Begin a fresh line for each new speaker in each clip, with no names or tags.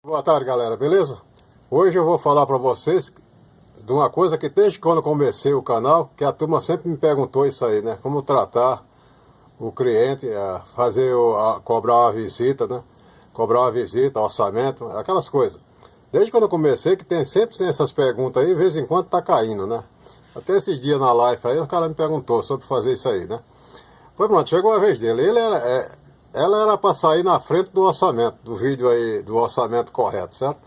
Boa tarde, galera, beleza? Hoje eu vou falar para vocês de uma coisa que desde quando eu comecei o canal, que a turma sempre me perguntou isso aí, né? Como tratar o cliente, cobrar uma visita, né? Cobrar uma visita, orçamento, aquelas coisas. Desde quando eu comecei, sempre tem essas perguntas aí, de vez em quando tá caindo, né? Até esses dias na live aí, o cara me perguntou sobre fazer isso aí, né? Pois pronto, chegou a vez dele. Ela era para sair na frente do orçamento, do vídeo aí, do orçamento correto, certo?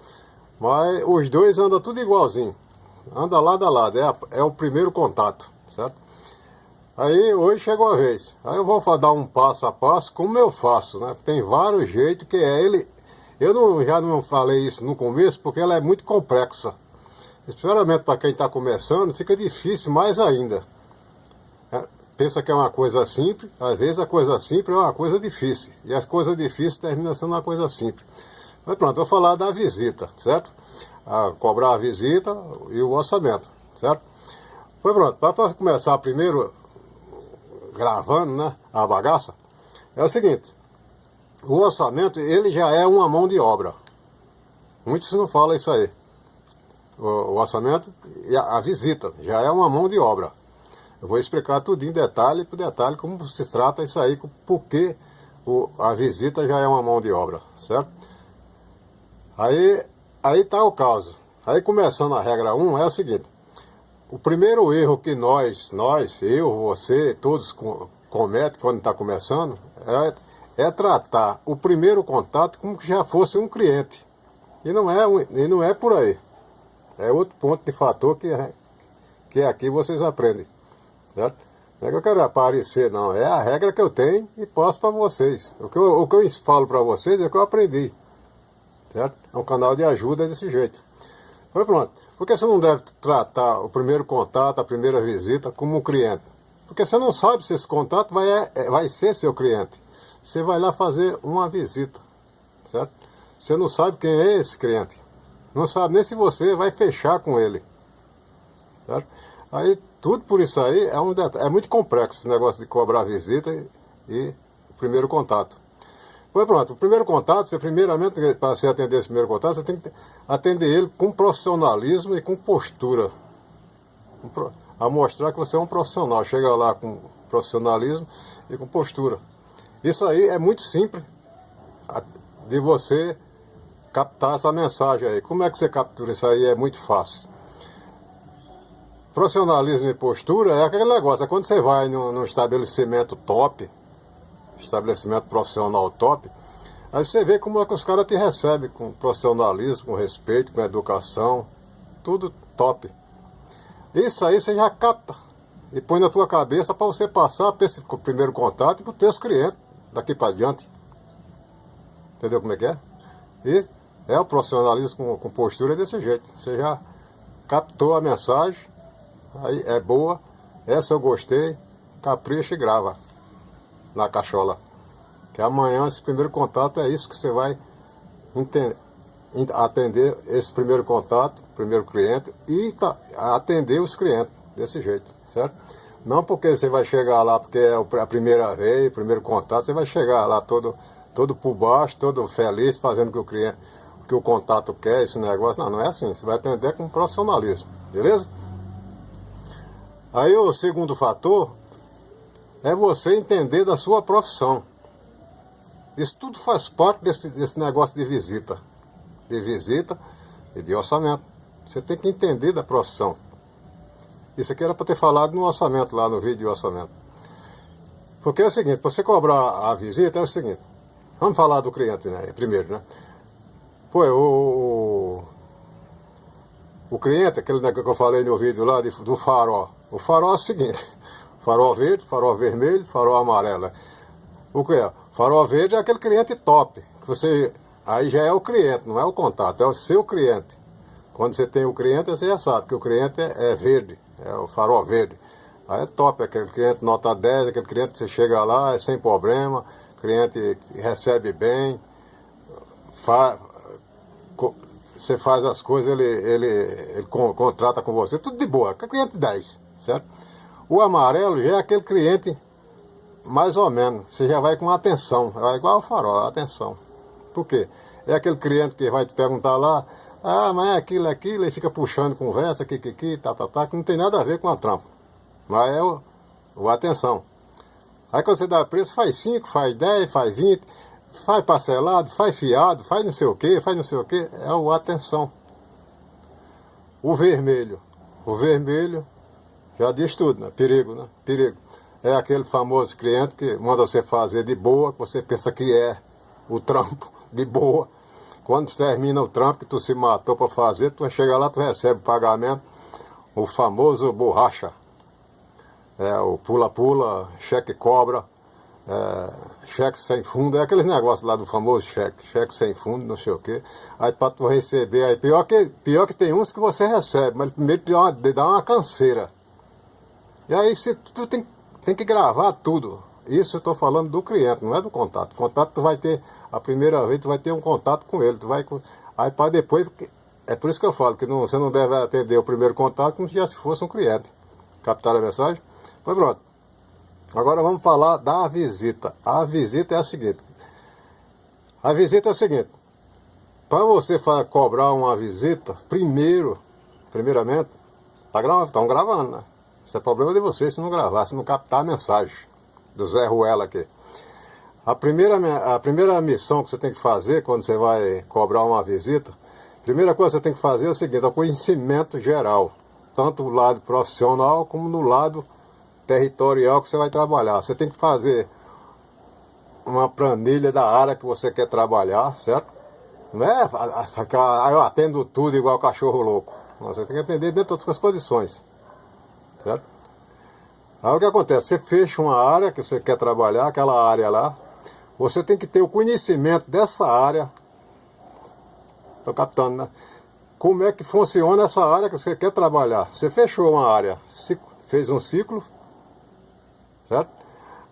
Mas os dois andam tudo igualzinho. Anda lado a lado, é o primeiro contato, certo? Aí hoje chegou a vez. Aí eu vou dar um passo a passo, como eu faço, né? Tem vários jeitos que é ele. Já não falei isso no começo, porque ela é muito complexa. Especialmente para quem está começando, fica difícil mais ainda. Pensa que é uma coisa simples, às vezes a coisa simples é uma coisa difícil. E as coisas difíceis terminam sendo uma coisa simples. Mas pronto, vou falar da visita, certo? Cobrar a visita e o orçamento, certo? Pois pronto, para começar primeiro gravando, né, a bagaça, é o seguinte: o orçamento, ele já é uma mão de obra. Muitos não falam isso aí. O orçamento e a visita já é uma mão de obra. Eu vou explicar tudo em detalhe por detalhe como se trata isso aí, porque a visita já é uma mão de obra, certo? Aí tá o caso. Aí começando a regra 1 é o seguinte: o primeiro erro que eu, você, todos cometem quando está começando é tratar o primeiro contato como que já fosse um cliente. E não é por aí. É outro ponto de fator que aqui vocês aprendem, certo? Não é que eu quero aparecer, não. É a regra que eu tenho e passo para vocês. O que eu falo para vocês é o que eu aprendi, certo? É um canal de ajuda desse jeito. Foi pronto. Porque você não deve tratar o primeiro contato, a primeira visita, como um cliente. Porque você não sabe se esse contato vai ser seu cliente. Você vai lá fazer uma visita, certo? Você não sabe quem é esse cliente. Não sabe nem se você vai fechar com ele, certo? Aí, tudo por isso aí é muito complexo esse negócio de cobrar visita e o primeiro contato. Pois pronto, o primeiro contato, primeiramente, para você atender esse primeiro contato, você tem que atender ele com profissionalismo e com postura. A mostrar que você é um profissional. Chega lá com profissionalismo e com postura. Isso aí é muito simples de você captar essa mensagem aí. Como é que você captura isso aí? É muito fácil. Profissionalismo e postura é aquele negócio, é quando você vai num estabelecimento top, estabelecimento profissional top, aí você vê como é que os caras te recebem, com profissionalismo, com respeito, com educação, tudo top. Isso aí você já capta e põe na tua cabeça para você passar para esse primeiro contato e para os teus clientes daqui para adiante. Entendeu como é que é? E o profissionalismo com postura desse jeito. Você já captou a mensagem, aí é boa, essa eu gostei, capricha e grava na cachola. Que amanhã esse primeiro contato é isso que você vai atender esse primeiro contato, primeiro cliente, e atender os clientes desse jeito, certo? Não porque você vai chegar lá porque é a primeira vez, o primeiro contato, você vai chegar lá todo por baixo, todo feliz, fazendo o que o cliente, o que o contato quer, esse negócio. Não é assim. Você vai atender com profissionalismo, beleza? Aí o segundo fator é você entender da sua profissão. Isso tudo faz parte desse negócio de visita e de orçamento. Você tem que entender da profissão. Isso aqui era para ter falado no orçamento, lá no vídeo de orçamento. Porque é o seguinte, para você cobrar a visita é o seguinte. Vamos falar do cliente, né? Primeiro, né? Pô, o cliente, aquele que eu falei no vídeo lá do farol. O farol é o seguinte: farol verde, farol vermelho, farol amarelo. O que é? Farol verde é aquele cliente top. Aí já é o cliente, não é o contato, é o seu cliente. Quando você tem o cliente, você já sabe que o cliente é verde, é o farol verde. Aí é top, aquele cliente nota 10, aquele cliente que você chega lá, é sem problema, cliente recebe bem, você faz as coisas, ele contrata com você, tudo de boa, que é cliente 10, certo? O amarelo já é aquele cliente mais ou menos, você já vai com atenção, é igual ao farol, atenção. Por quê? É aquele cliente que vai te perguntar lá, ah, mas é aquilo, e fica puxando conversa, que não tem nada a ver com a trampa. Mas é o atenção. Aí quando você dá preço, faz 5, faz 10, faz 20, faz parcelado, faz fiado, faz não sei o que, faz não sei o que. É o atenção. O vermelho. O vermelho já diz tudo, né? Perigo, né? Perigo. É aquele famoso cliente que manda você fazer de boa, que você pensa que é o trampo de boa. Quando termina o trampo que tu se matou para fazer, tu vai chegar lá, tu recebe o pagamento, o famoso borracha. É o pula-pula, cheque cobra, cheque sem fundo, é aqueles negócios lá do famoso cheque sem fundo, não sei o quê. Aí para tu receber, aí pior que tem uns que você recebe, mas primeiro dá uma canseira. E aí tu tem que gravar tudo. Isso eu estou falando do cliente, não é do contato. O contato tu vai ter, a primeira vez tu vai ter um contato com ele, aí para depois, é por isso que eu falo que você não deve atender o primeiro contato como se já fosse um cliente. Captaram a mensagem? Pois pronto. Agora vamos falar da visita. A visita é a seguinte. A visita é o seguinte. Para você cobrar uma visita, primeiramente, estão gravando, né? Isso é problema de vocês se não gravar, se não captar a mensagem do Zé Ruela aqui. A primeira missão que você tem que fazer quando você vai cobrar uma visita, a primeira coisa que você tem que fazer é o seguinte, é o conhecimento geral. Tanto do lado profissional como no lado territorial que você vai trabalhar. Você tem que fazer uma planilha da área que você quer trabalhar, certo? Não é ficar, eu atendo tudo igual cachorro louco. Você tem que atender dentro das suas condições, certo? Aí o que acontece? Você fecha uma área que você quer trabalhar, aquela área lá, você tem que ter o conhecimento dessa área. Estou captando, né? Como é que funciona essa área que você quer trabalhar? Você fechou uma área, fez um ciclo, certo?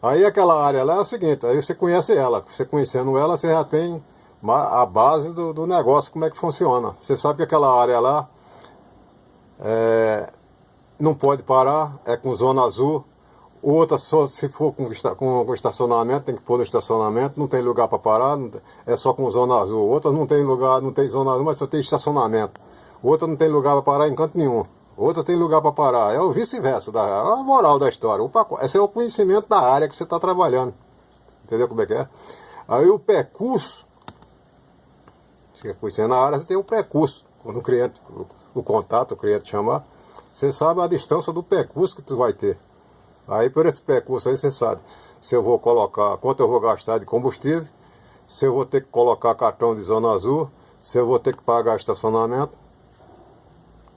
Aí aquela área lá é o seguinte, aí você conhece ela. Você conhecendo ela, você já tem a base do negócio, como é que funciona. Você sabe que aquela área lá não pode parar, é com zona azul. Outra, só se for com estacionamento, tem que pôr no estacionamento, não tem lugar para parar, é só com zona azul. Outra não tem lugar, não tem zona azul, mas só tem estacionamento. Outra não tem lugar para parar em canto nenhum. Outra tem lugar para parar. É o vice-versa, a moral da história. Esse é o conhecimento da área que você está trabalhando. Entendeu como é que é? Aí o percurso, você conhecendo a área, você tem o percurso. Quando o cliente, o contato, o cliente chamar, você sabe a distância do percurso que tu vai ter. Aí por esse percurso aí você sabe se eu vou colocar, quanto eu vou gastar de combustível, se eu vou ter que colocar cartão de zona azul, se eu vou ter que pagar estacionamento.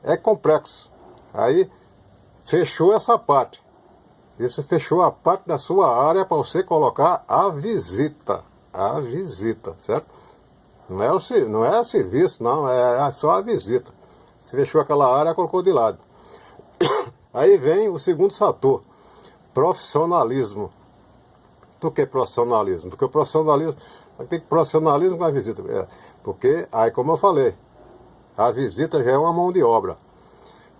É complexo. Aí fechou essa parte. Isso fechou a parte da sua área para você colocar a visita. A visita, certo? Não é serviço, não, é só a visita. Você fechou aquela área, colocou de lado. Aí vem o segundo fator. Profissionalismo. Por que profissionalismo? Porque o profissionalismo tem profissionalismo com a visita. Porque, aí como eu falei, a visita já é uma mão de obra.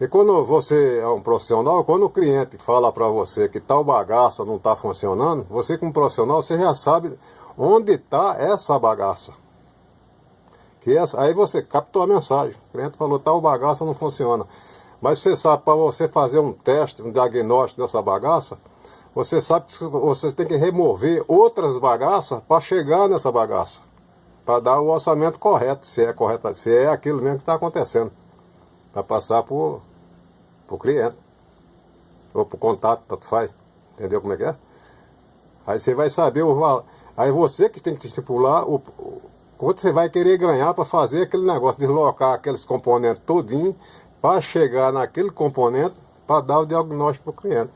E quando você é um profissional, quando o cliente fala para você que tal bagaça não está funcionando, você como profissional, você já sabe onde está essa bagaça. Aí você captou a mensagem. O cliente falou, tal bagaça não funciona. Mas você sabe, para você fazer um teste, um diagnóstico dessa bagaça, você sabe que você tem que remover outras bagaças para chegar nessa bagaça. Para dar o orçamento correto, se é aquilo mesmo que está acontecendo. Para passar para o cliente. Ou para o contato, tanto faz. Entendeu como é que é? Aí você vai saber o valor. Aí você que tem que estipular quanto você vai querer ganhar para fazer aquele negócio, deslocar aqueles componentes todinho para chegar naquele componente para dar o diagnóstico para o cliente.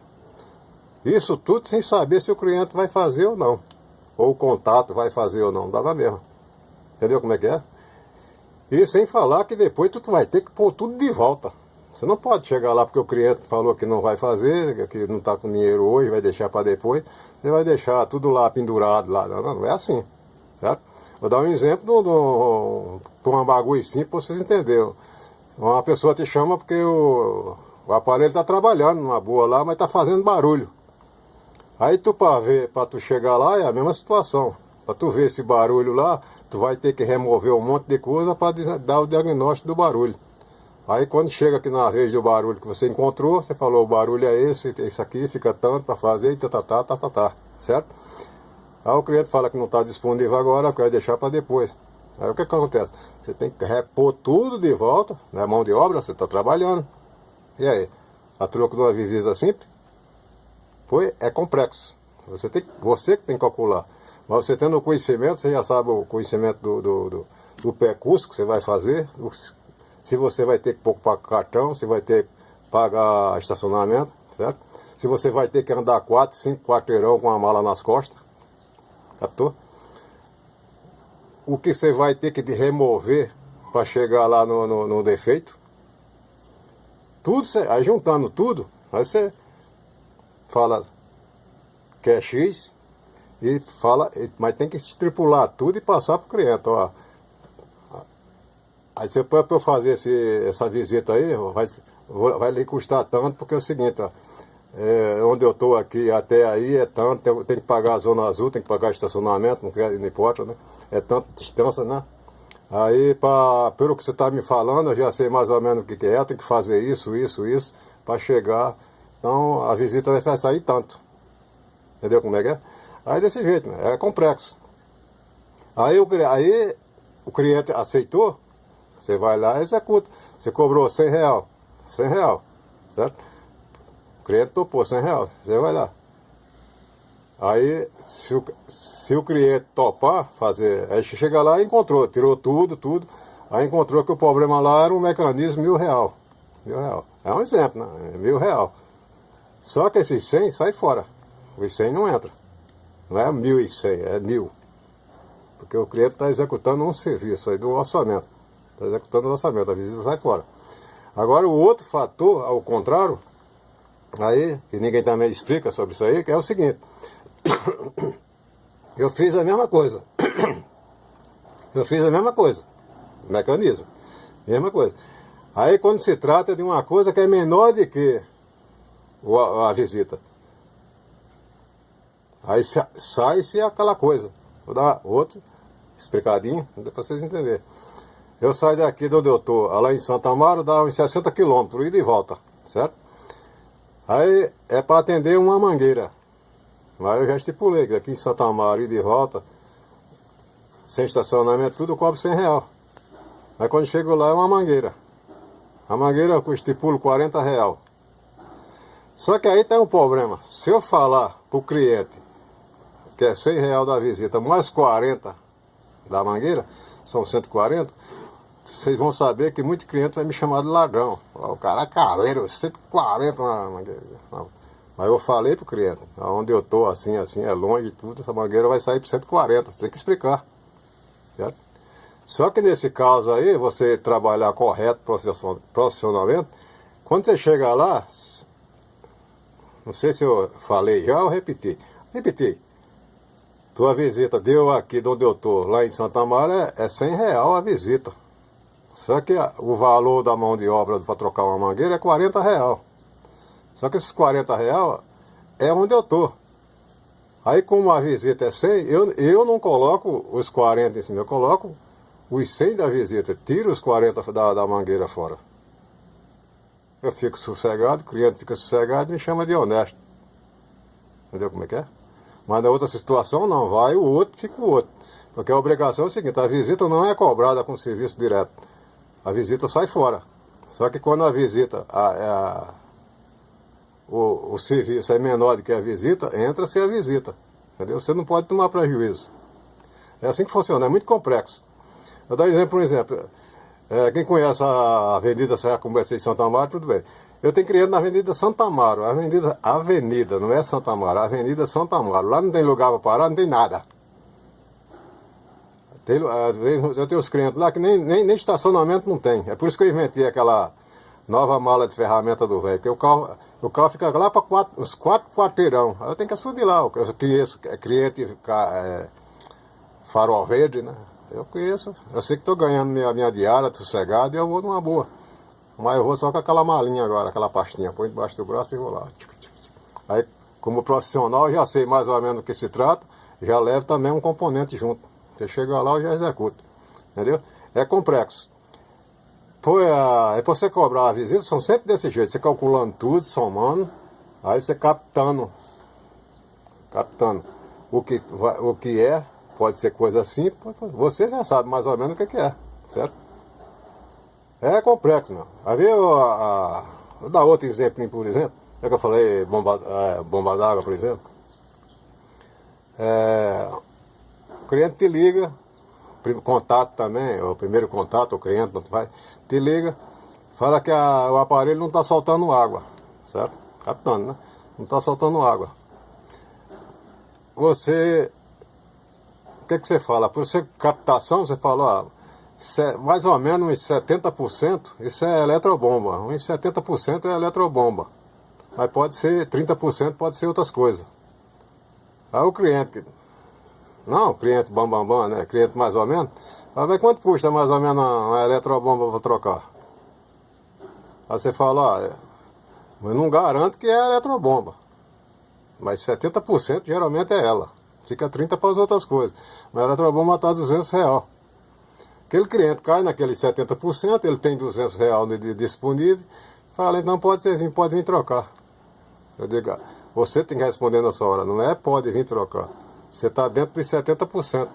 Isso tudo sem saber se o cliente vai fazer ou não. Ou o contato vai fazer ou não. Dá na mesma. Entendeu como é que é? E sem falar que depois tu vai ter que pôr tudo de volta. Você não pode chegar lá porque o cliente falou que não vai fazer, que não está com dinheiro hoje, vai deixar para depois. Você vai deixar tudo lá pendurado. Lá. Não é assim. Certo? Vou dar um exemplo de um bagulho simples para vocês entenderem. Uma pessoa te chama porque o aparelho está trabalhando numa boa lá, mas está fazendo barulho. Aí tu para tu chegar lá é a mesma situação. Para tu ver esse barulho lá, tu vai ter que remover um monte de coisa para dar o diagnóstico do barulho. Aí quando chega aqui na vez do barulho que você encontrou, você falou, o barulho é esse aqui, fica tanto para fazer, e tá, certo? Aí o cliente fala que não está disponível agora, que vai deixar para depois. Aí o que acontece? Você tem que repor tudo de volta, na mão de obra, você está trabalhando. E aí? A troco de uma visita simples? É complexo. Você que tem que calcular. Mas você tendo o conhecimento, você já sabe o conhecimento do percurso que você vai fazer, se você vai ter que pôr cartão, se vai ter que pagar estacionamento, certo? Se você vai ter que andar 4, 5 quarteirão com a mala nas costas, captou? O que você vai ter que remover para chegar lá no defeito, tudo, aí juntando tudo, aí você fala que é X e fala, mas tem que estripular tudo e passar para o cliente, ó. Aí você para eu fazer essa visita aí, vai lhe custar tanto, porque é o seguinte, ó, onde eu estou aqui até aí é tanto, tem que pagar a zona azul, tem que pagar estacionamento, não importa, né? É tanta distância, né? Aí, pelo que você está me falando, eu já sei mais ou menos o que é, tem que fazer isso, para chegar. Então, a visita vai sair tanto. Entendeu como é que é? Aí, desse jeito, né? É complexo. Aí o cliente aceitou, você vai lá e executa. Você cobrou R$100, certo? O cliente topou R$100, você vai lá. Aí, se o cliente topar fazer, aí chega lá e encontrou, tirou tudo, aí encontrou que o problema lá era um mecanismo R$1.000. É um exemplo, né? R$1.000. Só que esses 100 sai fora. Os 100 não entra. Não é 1.100, é 1.000. Porque o cliente está executando um serviço aí do orçamento. Está executando o orçamento, a visita sai fora. Agora o outro fator, ao contrário, aí, que ninguém também explica sobre isso aí, que é o seguinte. Eu fiz a mesma coisa. Mecanismo. Mesma coisa. Aí quando se trata de uma coisa que é menor do que a visita. Aí sai-se aquela coisa. Vou dar outro explicadinho, para vocês entenderem. Eu saio daqui de onde eu estou, lá em Santo Amaro, dá uns 60 quilômetros, ida e volta, certo? Aí é para atender uma mangueira. Mas eu já estipulei que aqui em Santo Amaro, ida e volta, sem estacionamento, tudo eu cobro R$100. Aí quando chego lá é uma mangueira. A mangueira eu estipulo R$40. Só que aí tem um problema. Se eu falar para o cliente que é R$100 da visita, mais 40 da mangueira, são 140, vocês vão saber que muitos clientes vão me chamar de ladrão. O cara é careiro, 140 na mangueira. Não. Mas eu falei para o cliente, onde eu estou, assim, é longe de tudo, essa mangueira vai sair por 140, você tem que explicar. Certo? Só que nesse caso aí, você trabalhar correto profissionalmente, quando você chega lá, não sei se eu falei já ou repeti. Tua visita deu aqui de onde eu estou, lá em Santa Amaro, é R$100 a visita. Só que o valor da mão de obra para trocar uma mangueira é R$40. Só que esses R$40 é onde eu estou. Aí como a visita é 100, eu não coloco os 40 em cima, eu coloco os 100 da visita, tiro os 40 da mangueira fora. Eu fico sossegado, o cliente fica sossegado e me chama de honesto. Entendeu como é que é? Mas na outra situação não, vai o outro, fica o outro. Porque a obrigação é o seguinte, a visita não é cobrada com serviço direto. A visita sai fora. Só que quando a visita, o serviço é menor do que a visita, entra-se a visita. Entendeu? Você não pode tomar prejuízo. É assim que funciona, é muito complexo. Eu dou um exemplo. Quem conhece a Avenida Serra Comercial em Santa Amaro, tudo bem. Eu tenho cliente na Avenida Santa Amaro, Avenida, não é Santa Amaro, Avenida Santa Amaro. Lá não tem lugar para parar, não tem nada. Eu tenho os clientes lá que nem estacionamento não tem. É por isso que eu inventei aquela nova mala de ferramenta do velho. Porque o carro fica lá para uns 4 quarteirão. Aí eu tenho que subir lá. Eu conheço cliente farol verde, né? Eu conheço. Eu sei que estou ganhando minha diária, sossegado, e eu vou numa boa. Mas eu vou só com aquela malinha agora, aquela pastinha. Põe debaixo do braço e vou lá. Aí, como profissional, já sei mais ou menos do que se trata. Já levo também um componente junto. Você chega lá, eu já executo. Entendeu? É complexo. É para você cobrar a visita, são sempre desse jeito, você calculando tudo, somando, aí você captando o que é, pode ser coisa simples, você já sabe mais ou menos o que é, certo? É complexo, meu. Aí vou dar outro exemplo, por exemplo, já que eu falei bomba d'água, por exemplo. O cliente te liga, contato também, o primeiro contato, o cliente te liga, fala que o aparelho não está soltando água, certo? Captando, né? Não está soltando água. O que você fala? Por ser captação, você fala, mais ou menos uns 70%, isso é eletrobomba, uns 70% é eletrobomba, mas pode ser 30%, pode ser outras coisas. Aí o cliente, não, cliente bam, né? Cliente mais ou menos, fala, mas quanto custa mais ou menos uma eletrobomba para trocar? Aí você fala, mas não garanto que é a eletrobomba, mas 70% geralmente é ela. Fica 30% para as outras coisas. Mas a eletrobomba está R$200. Aquele cliente cai naqueles 70%, ele tem R$200 disponível, fala, então pode vir trocar. Eu digo, você tem que responder nessa hora, não é pode vir trocar. Você está dentro dos 70%.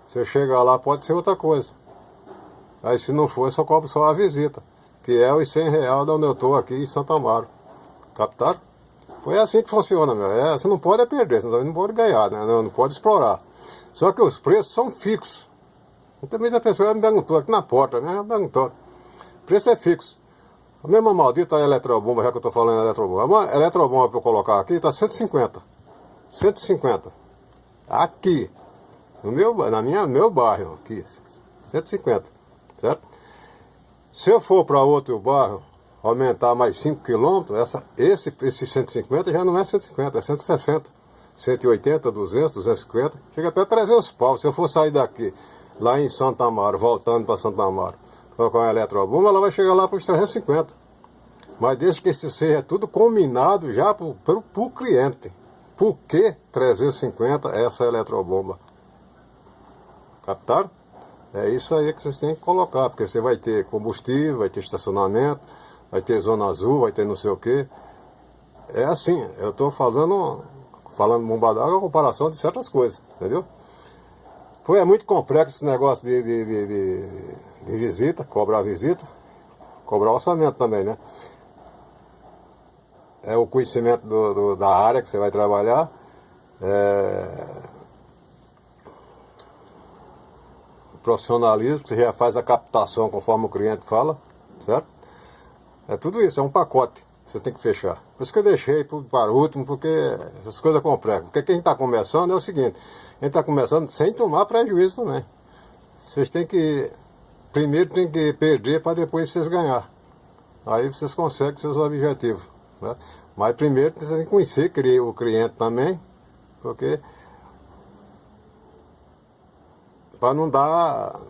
Se eu chegar lá, pode ser outra coisa. Aí se não for, eu só cobro só a visita, que é os R$100 da onde eu estou aqui em Santo Amaro. Captaram? Foi assim que funciona, meu. Você não pode perder, você não pode ganhar, né? Não pode explorar. Só que os preços são fixos. Também a pessoa me perguntou aqui na porta, né? Me perguntou. O preço é fixo. A mesma maldita eletrobomba, já que eu estou falando em eletrobomba. A eletrobomba para eu colocar aqui está 150. 150. Aqui. No meu bairro, aqui. 150. Certo? Se eu for para outro bairro, aumentar mais 5 quilômetros, esse 150 já não é 150, é 160. 180, 200, 250, chega até 300 pau. Se eu for sair daqui, lá em Santo Amaro, voltando para Santo Amaro, colocar uma eletrobomba, ela vai chegar lá para os 350. Mas desde que isso seja tudo combinado já para o cliente. Por que 350 essa eletrobomba? Captaram? É isso aí que vocês têm que colocar, porque você vai ter combustível, vai ter estacionamento, vai ter zona azul, vai ter não sei o quê. É assim, eu estou falando bomba d'água, a comparação de certas coisas, entendeu? É muito complexo esse negócio de visita, cobrar orçamento também, né? É o conhecimento da área que você vai trabalhar, o profissionalismo, você já faz a captação conforme o cliente fala, certo? É tudo isso, é um pacote que você tem que fechar. Por isso que eu deixei tudo para o último, porque essas coisas complexas. Porque quem está começando é o seguinte, a gente está começando sem tomar prejuízo também. Vocês têm que, primeiro tem que perder para depois vocês ganhar. Aí vocês conseguem seus objetivos, né? Mas primeiro vocês têm que conhecer o cliente também, porque para não dar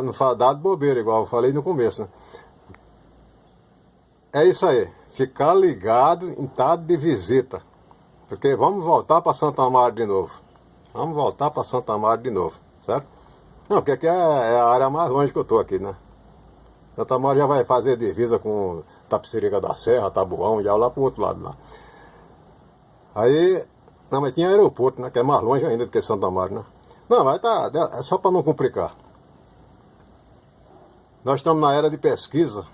de bobeira, igual eu falei no começo, né? É isso aí, ficar ligado em estado de visita, porque vamos voltar para Santo Amaro de novo. Vamos voltar para Santo Amaro de novo, certo? Não, porque aqui é a área mais longe que eu estou aqui, né? Santo Amaro já vai fazer divisa com Tapicerica da Serra, Tabuão, já lá para o outro lado lá. Aí, não, mas tinha aeroporto, né? Que é mais longe ainda do que Santo Amaro, né? Não, mas é só para não complicar. Nós estamos na era de pesquisa.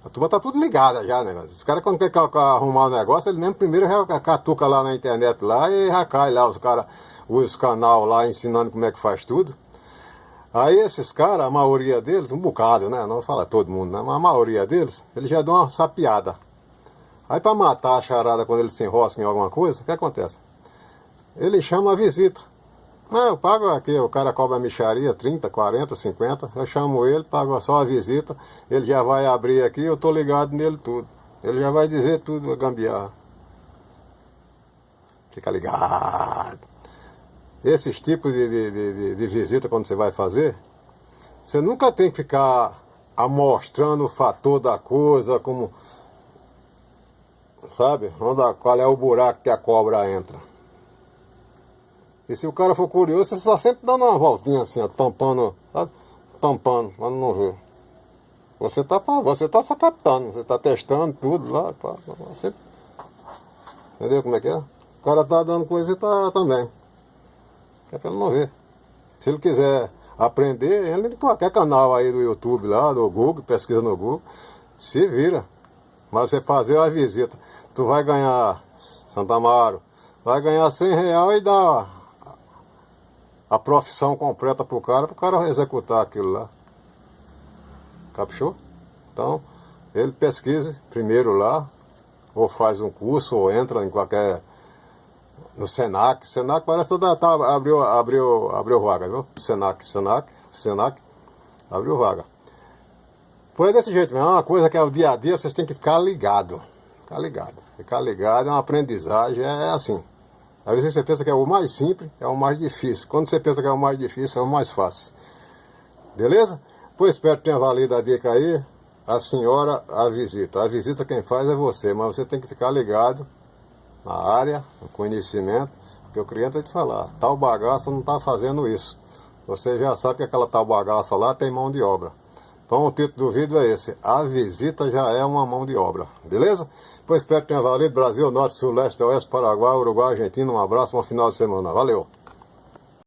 A turma tá tudo ligada já, né? Os caras quando querem arrumar um negócio, ele mesmo primeiro já catuca lá na internet lá e já cai lá, os canal lá ensinando como é que faz tudo. Aí esses caras, a maioria deles, um bocado, né? Não fala todo mundo, né? Mas a maioria deles, eles já dão uma sapiada. Aí para matar a charada quando eles se enroscam em alguma coisa, o que acontece? Ele chama a visita. Não, eu pago aqui, o cara cobra a mixaria, 30, 40, 50, eu chamo ele, pago só a visita, ele já vai abrir aqui, eu tô ligado nele tudo. Ele já vai dizer tudo, a gambiarra. Fica ligado. Esses tipos de visita quando você vai fazer, você nunca tem que ficar amostrando o fator da coisa, como, sabe, qual é o buraco que a cobra entra. E se o cara for curioso, você está sempre dando uma voltinha assim, ó, tampando, sabe? Tampando, mas não vê. Você tá se captando, você tá testando tudo lá, pá, você, entendeu como é que é? O cara tá dando coisa e tá também. É pra ele não ver. Se ele quiser aprender, ele em qualquer canal aí do YouTube lá, do Google, pesquisa no Google, se vira. Mas você fazer uma visita, tu vai ganhar, Santa Amaro, vai ganhar R$100 e dá a profissão completa pro cara executar aquilo lá. Caprichou? Então, ele pesquise primeiro lá, ou faz um curso, ou entra em qualquer... No Senac. Senac parece que abriu vaga, viu? Senac, abriu vaga. Pois é desse jeito mesmo, é uma coisa que é o dia a dia, vocês têm que ficar ligado. Ficar ligado é uma aprendizagem, é assim. Às vezes você pensa que é o mais simples, é o mais difícil. Quando você pensa que é o mais difícil, é o mais fácil. Beleza? Pois espero que tenha valido a dica aí. A senhora, a visita. A visita quem faz é você, mas você tem que ficar ligado na área, no conhecimento, porque o cliente vai te falar, tal bagaça não está fazendo isso. Você já sabe que aquela tal bagaça lá tem mão de obra. Então o título do vídeo é esse, a visita já é uma mão de obra, beleza? Pois espero que tenha valido. Brasil, Norte, Sul, Leste, Oeste, Paraguai, Uruguai, Argentina, um abraço, bom final de semana, valeu!